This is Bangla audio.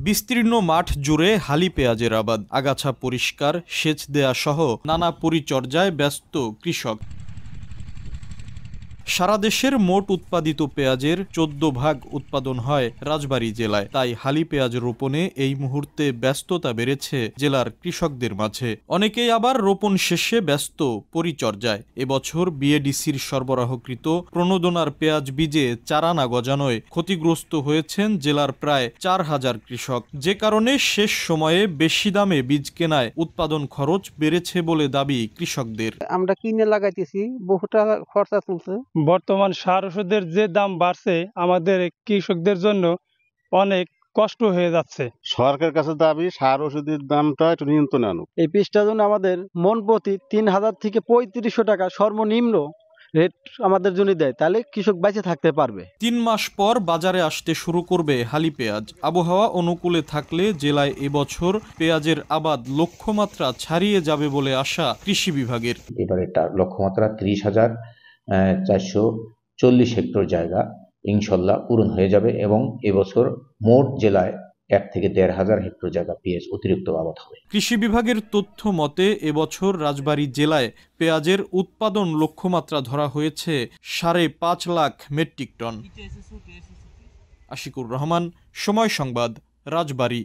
বিস্তীর্ণ মাঠ জুড়ে হালি পেঁয়াজের আবাদ, আগাছা পরিষ্কার, সেচ দেয়া সহ নানা পরিচর্যায় ব্যস্ত কৃষক। সারা দেশের মোট উৎপাদিত পেঁয়াজের ১৪ ভাগ উৎপাদন হয় রাজবাড়ী জেলায়। তাই হালি পেঁয়াজ রোপণে এই মুহূর্তে ব্যস্ততা বেড়েছে জেলার কৃষকদের মাঝে। অনেকেই আবার রোপণ শেষে ব্যস্ত পরিচর্যায়। এবছর বিএডিসির সরবরাহকৃত প্রণোদনার পেঁয়াজ বীজে চারা না গজানোয় ক্ষতিগ্রস্ত হয়েছেন জেলার প্রায় ৪,০০০ কৃষক। যে কারণে শেষ সময়ে বেশি দামে বীজ কেনায় উৎপাদন খরচ বেড়েছে বলে দাবি কৃষকদের। আমরা কিনে লাগাইতেছি, বহুটা খরচা চলছে। বর্তমান সার ওষুধের যে দাম বাড়ছে, আমাদের কৃষকদের জন্য অনেক কষ্ট হয়ে যাচ্ছে। সরকারের কাছে দাবি সার ওষুধের দামটা একটু নিয়ন্ত্রণে আনুক। এই বীজটার জন্য আমাদের মন প্রতি ৩,০০০ থেকে ৩৫০০ টাকা সর্বনিম্ন রেট আমাদের জন্য দেয়, তাহলে কৃষক বেঁচে থাকতে পারবে। ৩ মাস পর বাজারে আসতে শুরু করবে হালি পেঁয়াজ। আবহাওয়া অনুকূলে থাকলে জেলায় এবছর পেঁয়াজের আবাদ লক্ষ্যমাত্রা ছাড়িয়ে যাবে বলে আশা কৃষি বিভাগের। এবারে লক্ষ্যমাত্রা ৩০,৪40 হেক্টর জায়গা ইনশাল্লাহ পূরণ হয়ে যাবে এবং এবছর মোট জেলায় ১ থেকে ১,৫০০ হেক্টর জায়গা পেঁয়াজ অতিরিক্ত আবাদ হবে। কৃষি বিভাগের তথ্য মতে এবছর রাজবাড়ী জেলায় পেঁয়াজের উৎপাদন লক্ষ্যমাত্রা ধরা হয়েছে ৫.৫ লাখ মেট্রিক টন। আশিকুর রহমান, সময় সংবাদ, রাজবাড়ী।